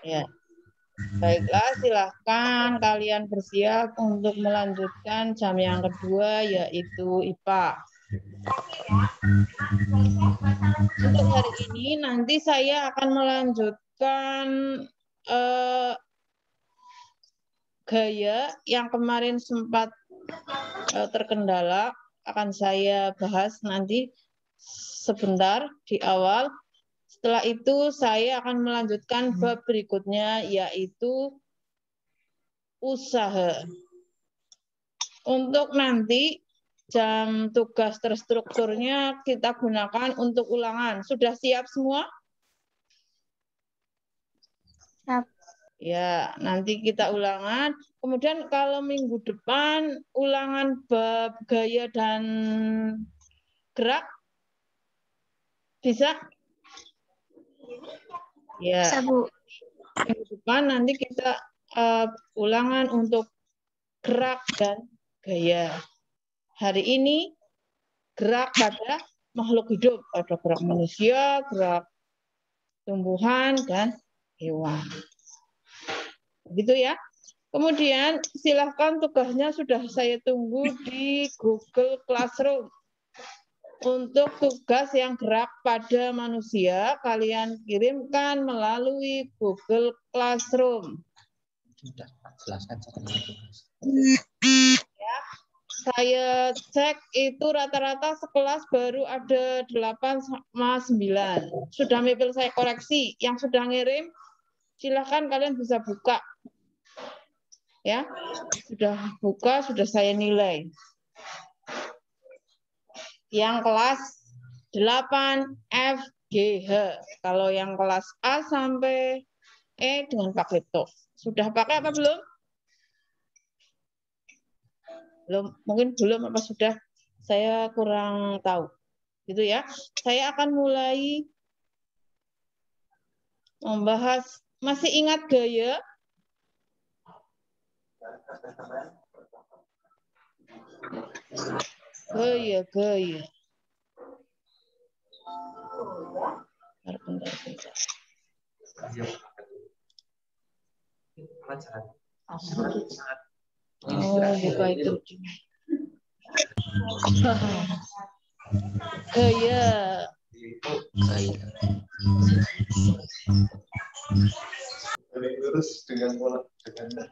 Ya. Baiklah, silahkan kalian bersiap untuk melanjutkan jam yang kedua, yaitu IPA. Untuk hari ini nanti saya akan melanjutkan gaya yang kemarin sempat terkendala, akan saya bahas nanti sebentar di awal. Setelah itu saya akan melanjutkan bab berikutnya, yaitu usaha. Untuk nanti jam tugas terstrukturnya kita gunakan untuk ulangan. Sudah siap semua? Siap. Ya, nanti kita ulangan. Kemudian kalau minggu depan ulangan bab gaya dan gerak, bisa? Ya. Bisa, Bu. Minggu depan nanti kita ulangan untuk gerak dan gaya. Hari ini gerak pada makhluk hidup, ada gerak manusia, gerak tumbuhan, dan hewan. Gitu ya. Kemudian silahkan tugasnya sudah saya tunggu di Google Classroom. Untuk tugas yang gerak pada manusia, kalian kirimkan melalui Google Classroom. Ya, saya cek itu rata-rata sekelas baru ada 8 sama 9. Sudah mapel saya koreksi. Yang sudah ngirim, silahkan kalian bisa buka. Ya, sudah buka, sudah saya nilai. Yang kelas 8 F, G, H. Kalau yang kelas A sampai E dengan Pak Lipto. Sudah pakai apa belum? Belum, mungkin belum apa sudah? Saya kurang tahu. Gitu ya. Saya akan mulai membahas. Masih ingat gaya? Gaya. Bentar. Oh, buka itu. Gaya. Lurus dengan pola dengan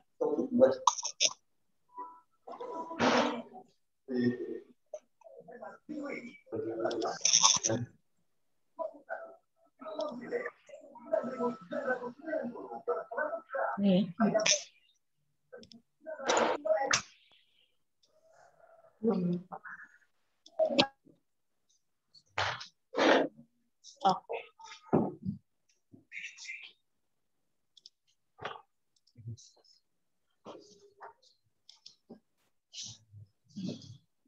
Nih. Oke.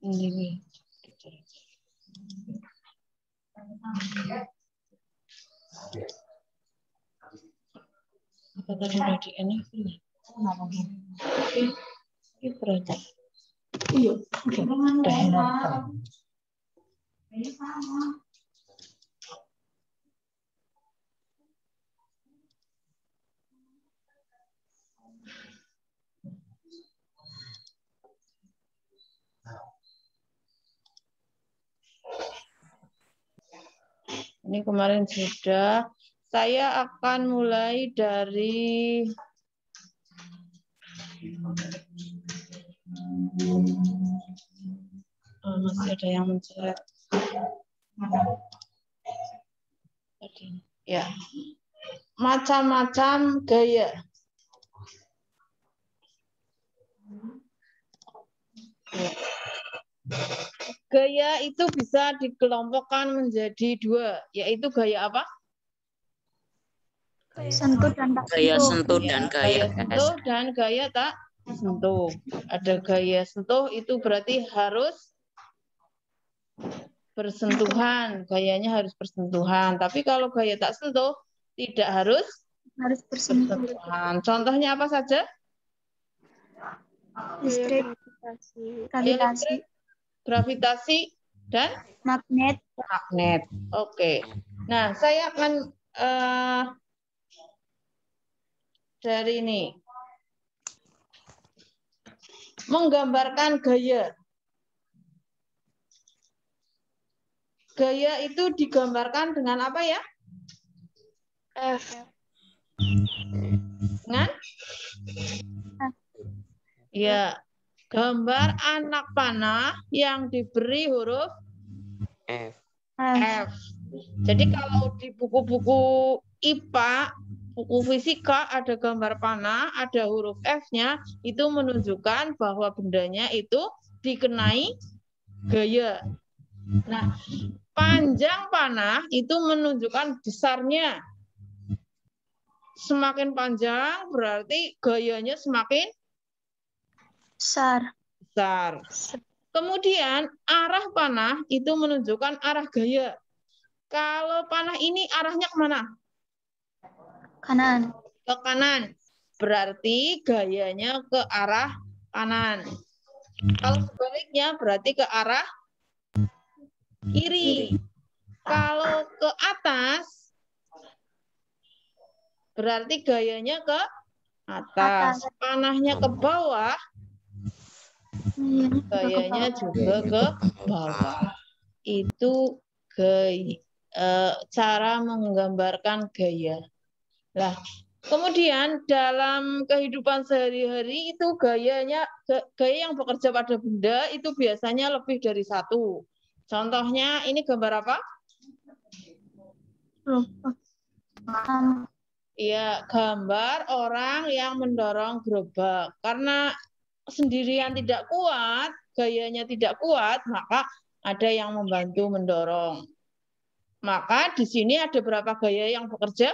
Ini. Apa tadi udah di enak ini? Ini berarti. Iya. Udah enak. Ini kemarin sudah. Saya akan mulai dari masih ada yang mencet. Ya. Macam-macam gaya. Ya. Gaya itu bisa dikelompokkan menjadi 2, yaitu gaya apa? Sentuh dan tak Gaya sentuh. sentuh dan Gaya gaya sentuh dan gaya tak sentuh. Ada gaya sentuh itu berarti harus bersentuhan, gayanya harus bersentuhan. Tapi kalau gaya tak sentuh tidak harus bersentuhan. Contohnya apa saja? Listrik, Listrik, gravitasi, dan magnet. magnet. Oke. Nah, saya akan dari ini. Menggambarkan gaya. Gaya itu digambarkan dengan apa ya? F. Dengan? Ya, gambar anak panah yang diberi huruf F. F. Jadi kalau di buku-buku IPA, buku fisika ada gambar panah, ada huruf F-nya, itu menunjukkan bahwa bendanya itu dikenai gaya. Nah, panjang panah itu menunjukkan besarnya. Semakin panjang berarti gayanya semakin Besar. besar. Kemudian arah panah itu menunjukkan arah gaya. Kalau panah ini arahnya kemana? Kanan. Ke kanan. Berarti gayanya ke arah kanan. Kalau sebaliknya berarti ke arah kiri. Kalau ke atas berarti gayanya ke atas. Panahnya ke bawah, gayanya juga ke bawah. Itu cara menggambarkan gaya. Nah, kemudian dalam kehidupan sehari-hari itu gaya yang bekerja pada benda itu biasanya lebih dari satu. Contohnya ini gambar apa? Iya, gambar orang yang mendorong gerobak. Karena sendirian tidak kuat, gayanya tidak kuat, maka ada yang membantu mendorong. Maka di sini ada berapa gaya yang bekerja?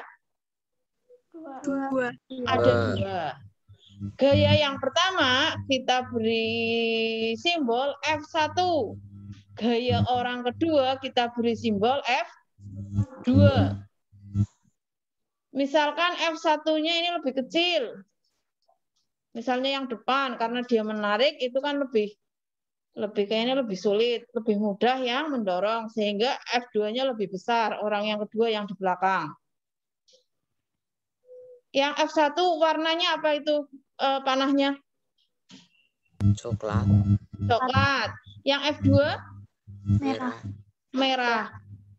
Dua. Ada dua. Gaya yang pertama kita beri simbol F1. Gaya orang kedua kita beri simbol F2. Misalkan F1-nya ini lebih kecil. Misalnya yang depan, karena dia menarik itu kan lebih kayaknya lebih sulit, lebih mudah yang mendorong, sehingga F2-nya lebih besar, orang yang kedua yang di belakang. Yang F1 warnanya apa itu panahnya? Coklat. Coklat. Yang F2? Merah. Merah.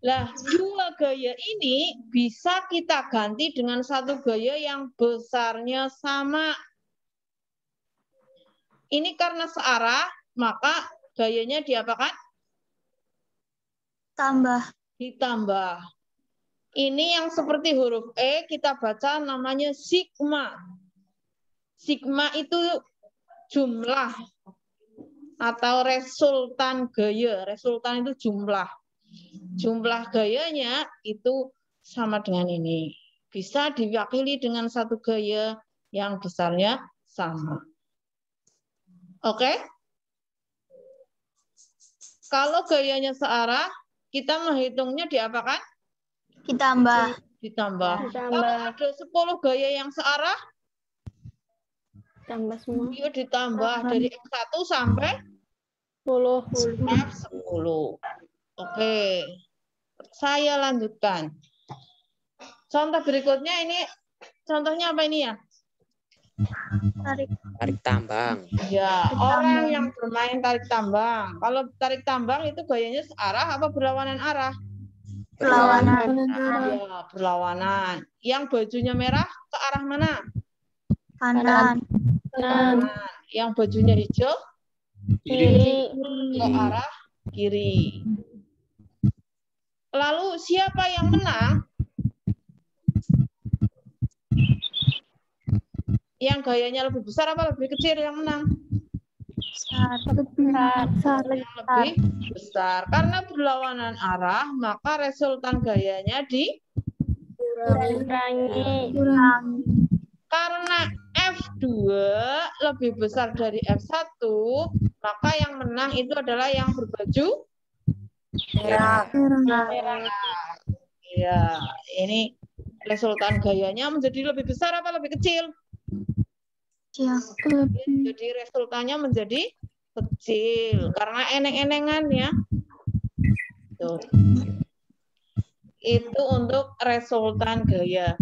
Lah, dua gaya ini bisa kita ganti dengan satu gaya yang besarnya sama. Ini karena searah, maka gayanya diapakan? Tambah. Ditambah. Ini yang seperti huruf E, kita baca namanya sigma. Sigma itu jumlah atau resultan gaya. Resultan itu jumlah. Jumlah gayanya itu sama dengan ini. Bisa diwakili dengan satu gaya yang besarnya sama. Oke? Kalau gayanya searah, kita menghitungnya diapakan? Ditambah. Ditambah. Kalau ada 10 gaya yang searah, Tambah semua. yuk ditambah dari F1 sampai 10. F10. Oke. Saya lanjutkan. Contoh berikutnya ini, contohnya apa ini ya? Tarik tambang. Ya, orang yang bermain tarik tambang. Kalau tarik tambang itu gayanya searah apa berlawanan arah? Berlawanan. Ya, berlawanan. Yang bajunya merah ke arah mana? Kanan. Kanan. Yang bajunya hijau Kiri. ke arah kiri. Lalu siapa yang menang? Yang gayanya lebih besar apa lebih kecil yang menang? Besar. Yang lebih besar. Karena berlawanan arah, maka resultan gayanya Kurangi. karena F2 lebih besar dari F1, maka yang menang itu adalah yang berbaju merah. Ya, ini resultan gayanya menjadi lebih besar apa lebih kecil? Jadi resultannya menjadi kecil karena eneng-enengan ya. Tuh. Itu untuk resultan gaya.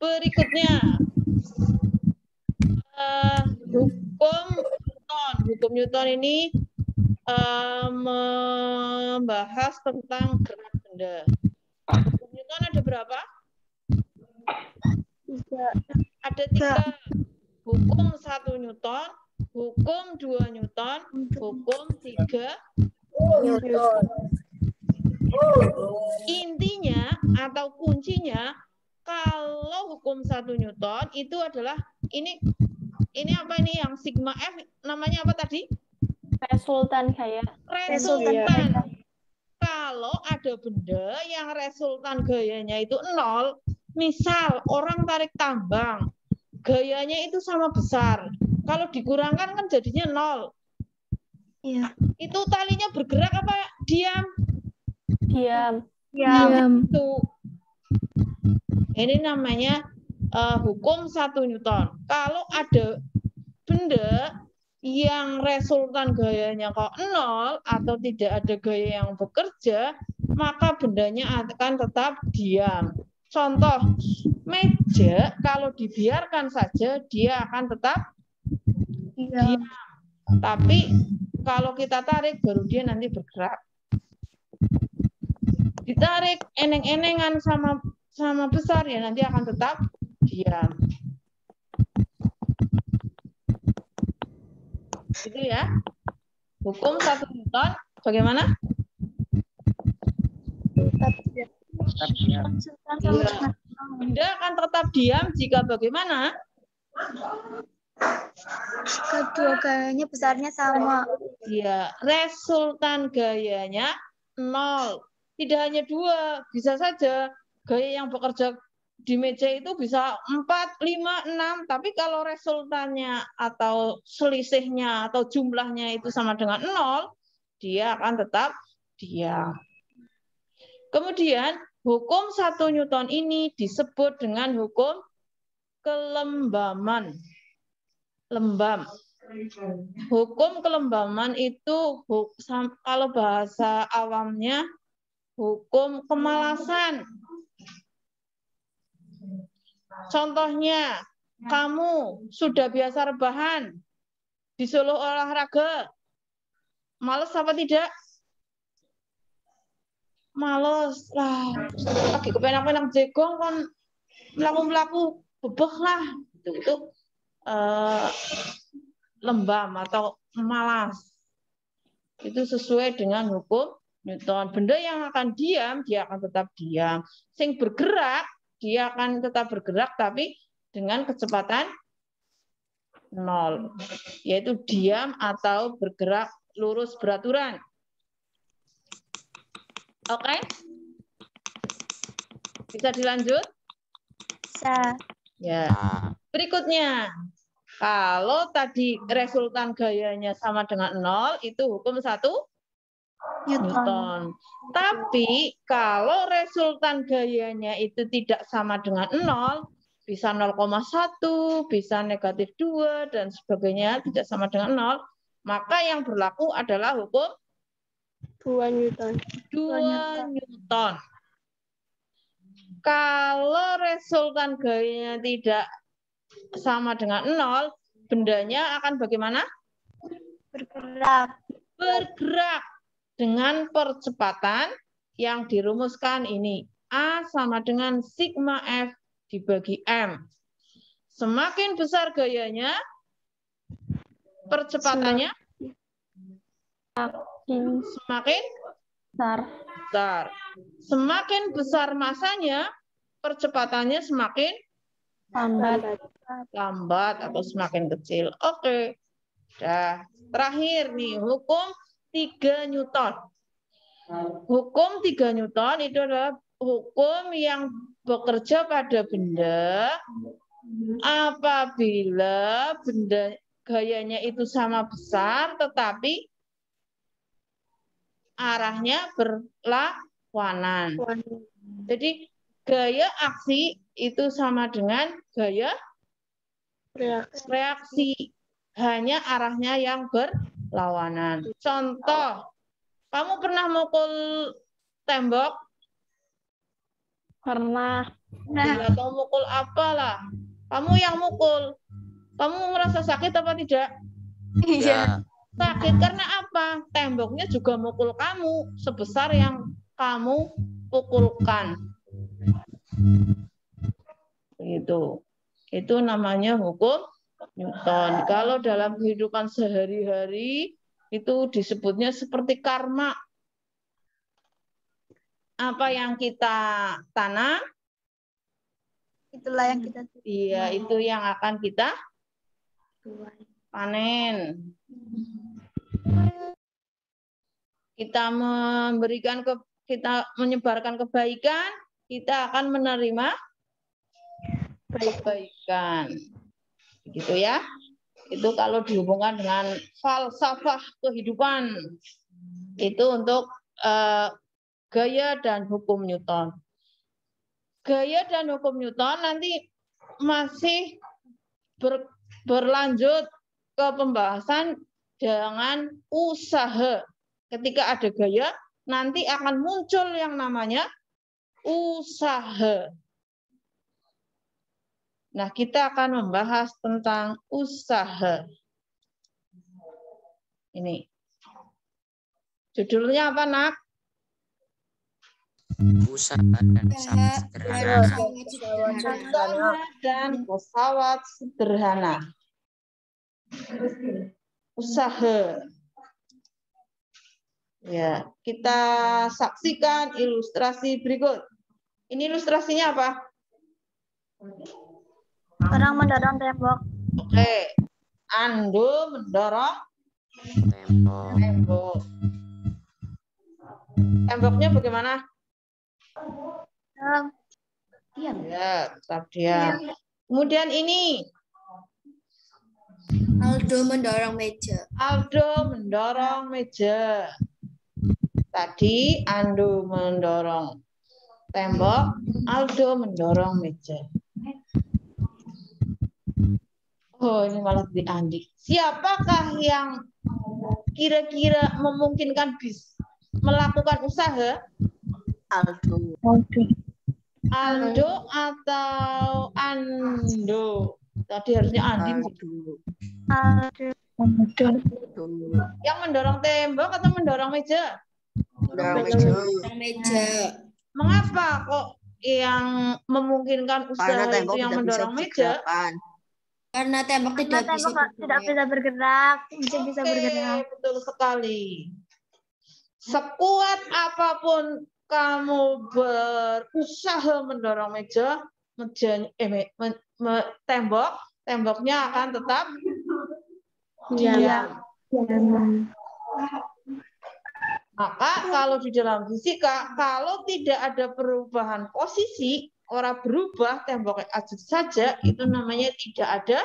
Berikutnya, hukum Newton. Hukum Newton ini membahas tentang gerak benda. Hukum Newton ada berapa? Ada 3. Hukum 1 Newton, hukum 2 Newton, hukum 3 Newton. Intinya atau kuncinya, kalau hukum 1 Newton itu adalah ini apa ini yang sigma F namanya apa tadi? Resultan gaya. Resultan. Kalau ada benda yang resultan gayanya itu 0, misal orang tarik tambang, gayanya itu sama besar. Kalau dikurangkan kan jadinya 0. Iya. Itu talinya bergerak apa diam? Diam. Itu. Ini namanya hukum 1 Newton. Kalau ada benda yang resultan gayanya kok 0 atau tidak ada gaya yang bekerja, maka bendanya akan tetap diam. Contoh, meja kalau dibiarkan saja dia akan tetap diam. Tapi kalau kita tarik baru dia nanti bergerak. Ditarik eneng-enengan sama besar ya nanti akan tetap diam. Itu ya. Hukum 1 Newton bagaimana? Benda akan tetap diam jika bagaimana? Kedua gayanya besarnya sama. Ya, resultan gayanya 0. Tidak hanya 2, bisa saja gaya yang bekerja di meja itu bisa 4, 5, 6. Tapi kalau resultannya atau selisihnya atau jumlahnya itu sama dengan 0, dia akan tetap diam. Kemudian, hukum 1 Newton ini disebut dengan hukum kelembaman. Lembam. Hukum kelembaman itu kalau bahasa awamnya hukum kemalasan. Contohnya, kamu sudah biasa rebahan, disuruh olahraga, males apa tidak? Males lah, lagi kepenak-penak jegong kan melaku-melaku bebek lah, itu lembam atau malas. Itu sesuai dengan hukum Newton. Benda yang akan diam, dia akan tetap diam. Sing bergerak, dia akan tetap bergerak, tapi dengan kecepatan 0. Yaitu diam atau bergerak lurus beraturan. Oke? Bisa dilanjut? Bisa. Ya. Berikutnya. Kalau tadi resultan gayanya sama dengan 0, itu hukum 1 Newton. Tapi kalau resultan gayanya itu tidak sama dengan 0, bisa 0,1, bisa negatif 2, dan sebagainya, tidak sama dengan 0, maka yang berlaku adalah hukum 2 Newton. 2 Newton. Kalau resultan gayanya tidak sama dengan 0, bendanya akan bagaimana? Bergerak. Bergerak dengan percepatan yang dirumuskan ini. A sama dengan sigma F dibagi M. Semakin besar gayanya, percepatannya semakin besar. Semakin besar masanya, percepatannya semakin lambat atau semakin kecil. Oke. Nah, terakhir nih, hukum 3 Newton. Hukum 3 Newton itu adalah hukum yang bekerja pada benda apabila benda gayanya itu sama besar tetapi arahnya berlawanan. Jadi gaya aksi itu sama dengan gaya reaksi. Hanya arahnya yang berlawanan. Contoh, kamu pernah mukul tembok? Pernah. Tidak tahu mukul apalah. Kamu yang mukul. Kamu merasa sakit apa tidak? Iya. Sakit karena apa? Temboknya juga mukul kamu sebesar yang kamu pukulkan. Begitu. Itu namanya hukum Newton. Kalau dalam kehidupan sehari-hari itu disebutnya seperti karma. Apa yang kita tanam, Itulah yang kita iya itu yang akan kita panen. Kita kita menyebarkan kebaikan, kita akan menerima kebaikan. Begitu ya. Itu kalau dihubungkan dengan falsafah kehidupan. Itu untuk gaya dan hukum Newton. Gaya dan hukum Newton nanti masih berlanjut ke pembahasan dengan usaha. Ketika ada gaya, nanti akan muncul yang namanya usaha. Nah, kita akan membahas tentang usaha. Ini. Judulnya apa, Nak? Usaha dan sangat sederhana. Usaha dan pesawat sederhana. Usaha. Ya, kita saksikan ilustrasi berikut. Ini ilustrasinya apa? orang mendorong tembok. Oke. Ando mendorong tembok. Temboknya bagaimana? Diam. Ya, tetap diam. Kemudian ini. Aldo mendorong meja. Aldo mendorong meja. Tadi Ando mendorong tembok, Aldo mendorong meja. Oh, ini malah di Andi. Siapakah yang kira-kira memungkinkan melakukan usaha? Aldo. Aldo atau Ando? Tadi harusnya Andi. Yang mendorong tembok atau mendorong meja? Mendorong meja. Mengapa kok yang memungkinkan usaha itu yang mendorong meja? Karena tembok tidak bisa bergerak, bisa bergerak. Betul sekali. Sekuat apapun kamu berusaha mendorong temboknya akan tetap diam. Maka kalau di dalam fisika, kalau tidak ada perubahan posisi, orang berubah, temboknya ajak saja, itu namanya tidak ada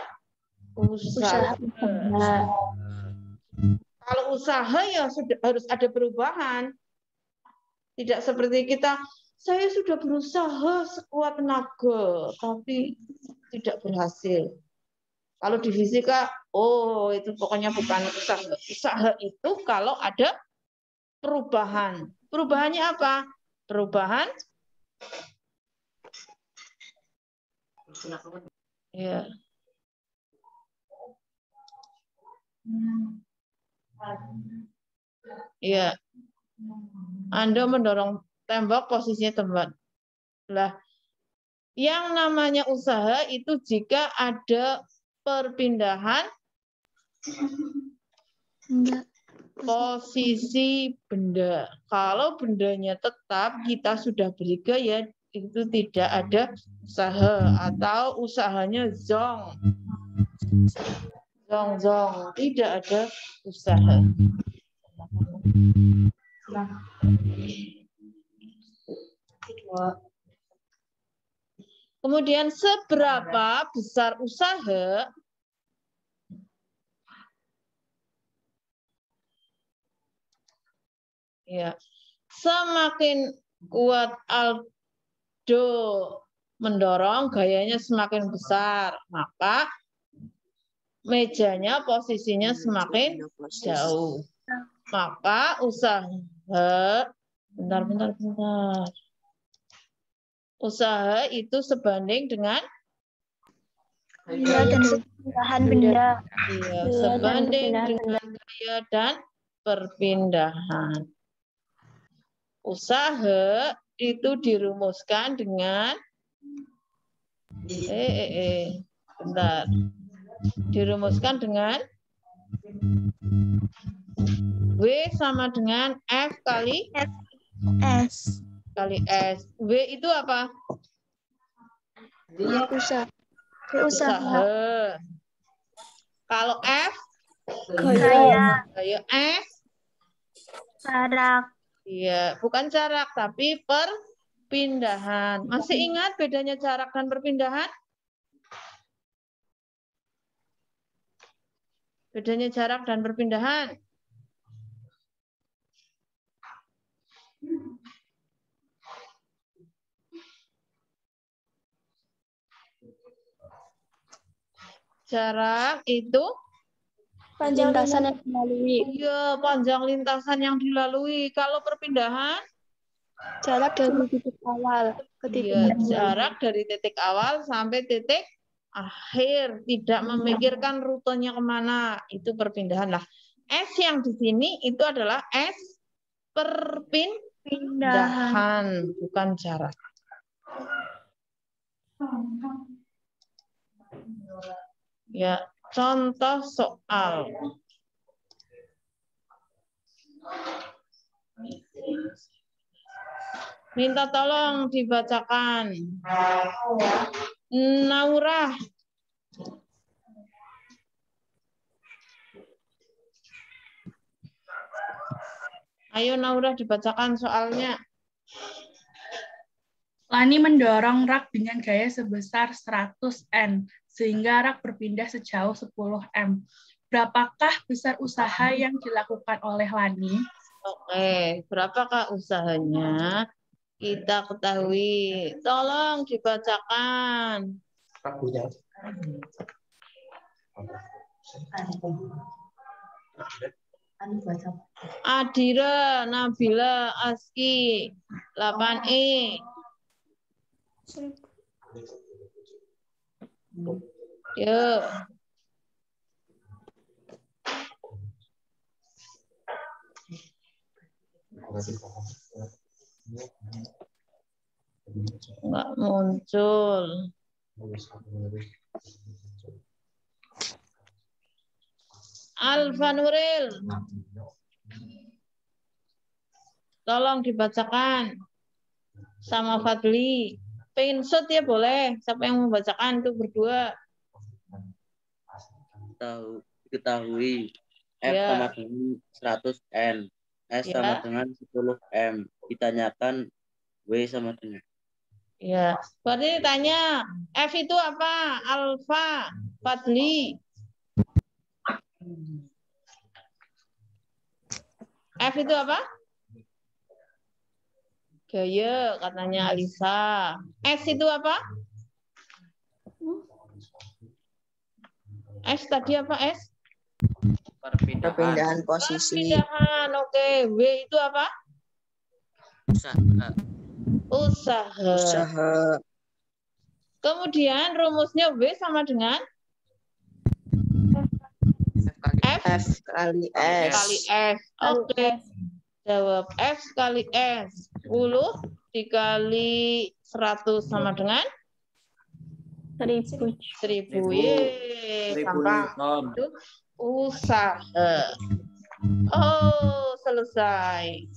usaha. Kalau usaha ya sudah harus ada perubahan. Tidak seperti kita, saya sudah berusaha sekuat tenaga, tapi tidak berhasil. Kalau di fisika, oh itu pokoknya bukan usaha. Usaha itu kalau ada perubahan. Perubahannya apa? Perubahan ya. Iya. Anda mendorong tembok posisinya tempat. Lah, yang namanya usaha itu jika ada perpindahan posisi benda. Kalau bendanya tetap, kita sudah beri gaya, itu tidak ada usaha atau usahanya zong. Zong, tidak ada usaha. Kemudian seberapa besar usaha ya, semakin kuat Aldo mendorong, gayanya semakin besar, maka mejanya posisinya semakin jauh. Maka usaha bentar. Usaha itu sebanding dengan Benda dan perpindahan benda. iya, dan sebanding perpindahan dengan gaya dan perpindahan. Usaha itu dirumuskan dengan bentar. Dirumuskan dengan W sama dengan F kali S. S. W itu apa? Usaha. Kalau F Gaya. gaya S. Jarak. Iya, bukan jarak tapi perpindahan. Masih ingat bedanya jarak dan perpindahan? Bedanya jarak dan perpindahan. Jarak itu lintasan yang dilalui. iya, panjang lintasan yang dilalui. Kalau perpindahan Jarak dari titik awal ke titik iya, tujuan. jarak dari titik awal sampai titik akhir, tidak memikirkan rutenya kemana, itu perpindahan lah. S yang di sini itu adalah S perpindahan, bukan jarak. Ya, contoh soal. Minta tolong dibacakan. Naurah. Ayo Naurah dibacakan soalnya. Lani mendorong rak dengan gaya sebesar 100 N, sehingga rak berpindah sejauh 10 M. Berapakah besar usaha yang dilakukan oleh Lani? Oke, berapakah usahanya? Kita ketahui. Tolong dibacakan. Adira, Nabila, Aski, 8E. Yuk. Enggak muncul. Alfa Nuril. Tolong dibacakan. Sama Fadli. Pengen shot ya boleh. Siapa yang membacakan itu berdua. Diketahui F Ya. sama dengan 100 N, S Ya. sama dengan 10 M. Ditanyakan W sama dengan. Ya, berarti ditanya F itu apa? Alfa, Fadli. F itu apa? Gaya, katanya Alisa. S itu apa? S tadi apa S? Perpindahan posisi. Perpindahan, oke. W itu apa? Usaha. Usaha. Kemudian rumusnya W sama dengan F kali S. kali S. Oke. Jawab F kali S. 10 dikali 100 sama dengan 1000. 1000. Yeay, gampang. Itu usaha. Oh, selesai.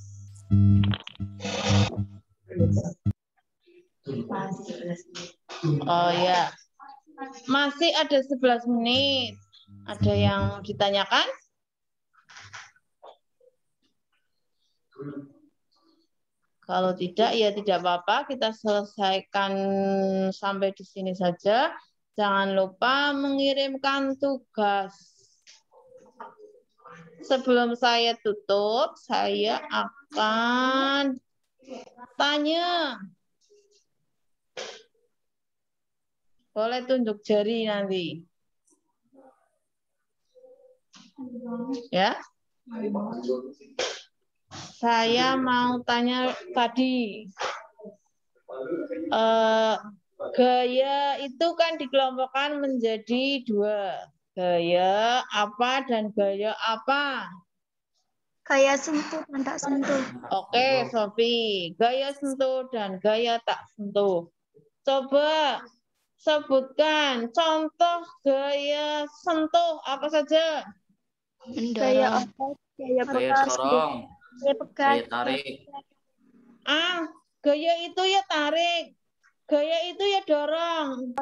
Oh ya. Masih ada 11 menit. Ada yang ditanyakan? Kalau tidak, ya tidak apa-apa. Kita selesaikan sampai di sini saja. Jangan lupa mengirimkan tugas. Sebelum saya tutup, saya akan tanya. Boleh tunjuk jari nanti. Ya. Saya mau tanya tadi. Gaya itu kan dikelompokkan menjadi 2. Gaya apa dan gaya apa? Gaya sentuh dan tak sentuh. Oke, Sofi. Gaya sentuh dan gaya tak sentuh. Coba sebutkan contoh gaya sentuh apa saja? Gaya apa? Gaya Gaya bekas. dorong, Gaya pegang. gaya tarik. Gaya itu ya tarik. Gaya itu ya dorong.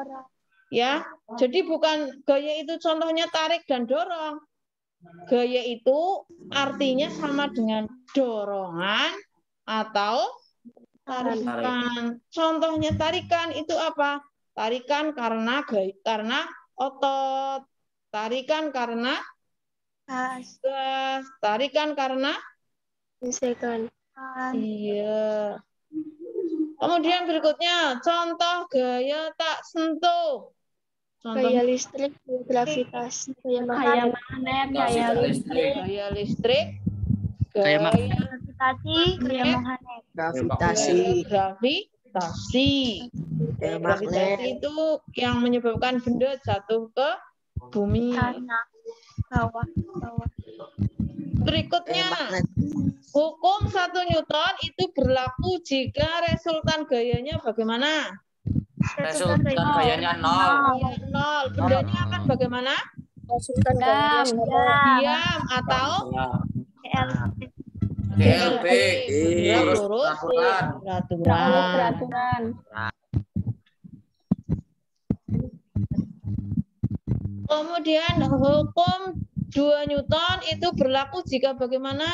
Ya. Jadi bukan gaya itu contohnya tarik dan dorong. Gaya itu artinya sama dengan dorongan atau tarikan. Contohnya tarikan itu apa? Tarikan karena otot. Tarikan karena gas. Tarikan karena Gesekan. iya. Kemudian berikutnya contoh gaya tak sentuh. Gaya listrik, gaya gravitasi, gaya magnet, gaya Listrik. Gaya listrik, Gaya gaya Gravitasi, gaya magnet. Gravitasi. gravitasi. Gaya Gravitasi magnet. itu yang menyebabkan benda jatuh ke bumi. Tanah. Bawah. Berikutnya, Magnet. hukum 1 Newton itu berlaku jika resultan gayanya bagaimana? Resultan gayanya 0. Iya, 0. Bendanya akan bagaimana? Diam. Atau GLB. lurus peraturan. Kemudian hukum 2 Newton itu berlaku jika bagaimana?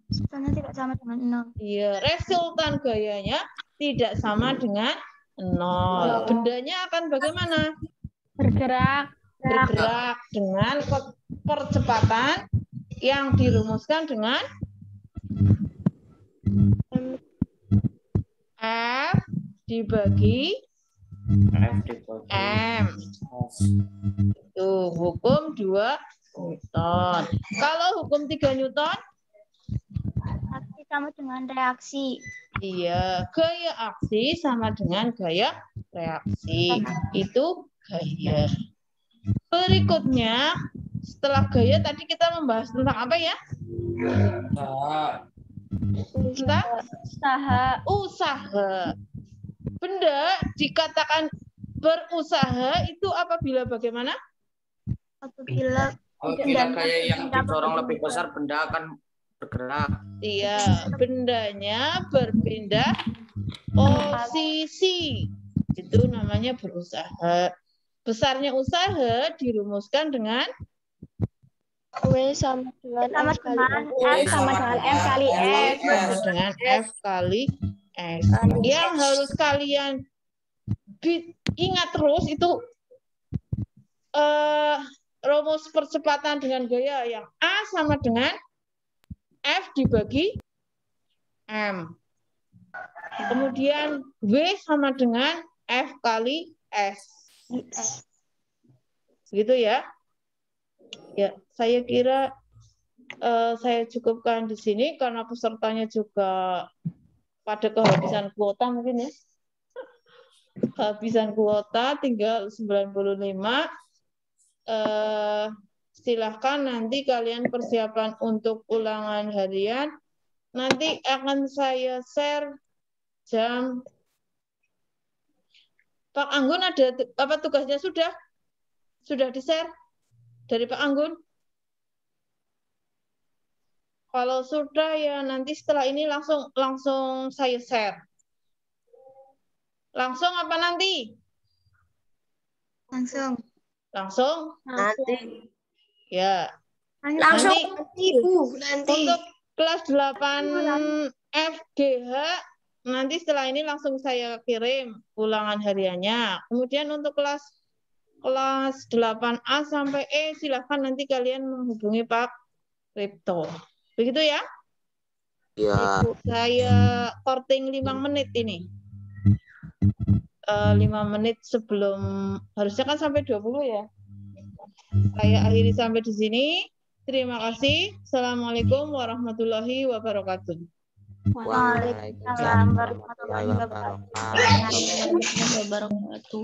Resultannya tidak sama dengan 0. Iya, resultan gayanya tidak sama dengan 0. Bendanya akan bagaimana? bergerak, Bergerak dengan percepatan yang dirumuskan dengan F dibagi M. Itu hukum 2 Newton. Kalau hukum 3 Newton? Aksi sama dengan reaksi. Iya, gaya aksi sama dengan gaya reaksi. Itu gaya. Berikutnya, setelah gaya tadi kita membahas tentang apa ya? Usaha. Benda dikatakan berusaha itu apabila bagaimana? Apabila Apabila gaya yang didorong lebih besar, benda akan bergerak. Iya, bendanya berpindah posisi. Itu namanya berusaha. Besarnya usaha dirumuskan dengan W sama dengan F kali S. sama dengan F kali S. sama dengan F kali S. Yang harus kalian ingat terus itu rumus percepatan dengan gaya yang A sama dengan F dibagi M. Kemudian W sama dengan F kali S. Gitu ya. Ya, saya kira saya cukupkan di sini karena pesertanya juga pada kehabisan kuota mungkin ya. Kehabisan kuota tinggal 95. Silahkan nanti kalian persiapan untuk ulangan harian. Nanti akan saya share jam. Pak Anggun ada apa tugasnya sudah? Sudah di-share dari Pak Anggun? Kalau sudah ya nanti setelah ini langsung saya share. Langsung apa nanti? Langsung. Langsung? Nanti. Ya. Langsung. Nanti. Untuk kelas 8 FGH nanti setelah ini langsung saya kirim ulangan hariannya. Kemudian untuk kelas 8A sampai E silakan nanti kalian menghubungi Pak Ripto. Begitu ya? Ya. Saya korting 5 menit ini. 5 menit sebelum, harusnya kan sampai 20 ya. Saya akhiri sampai di sini. Terima kasih. Assalamualaikum warahmatullahi wabarakatuh. Waalaikumsalam warahmatullahi wabarakatuh.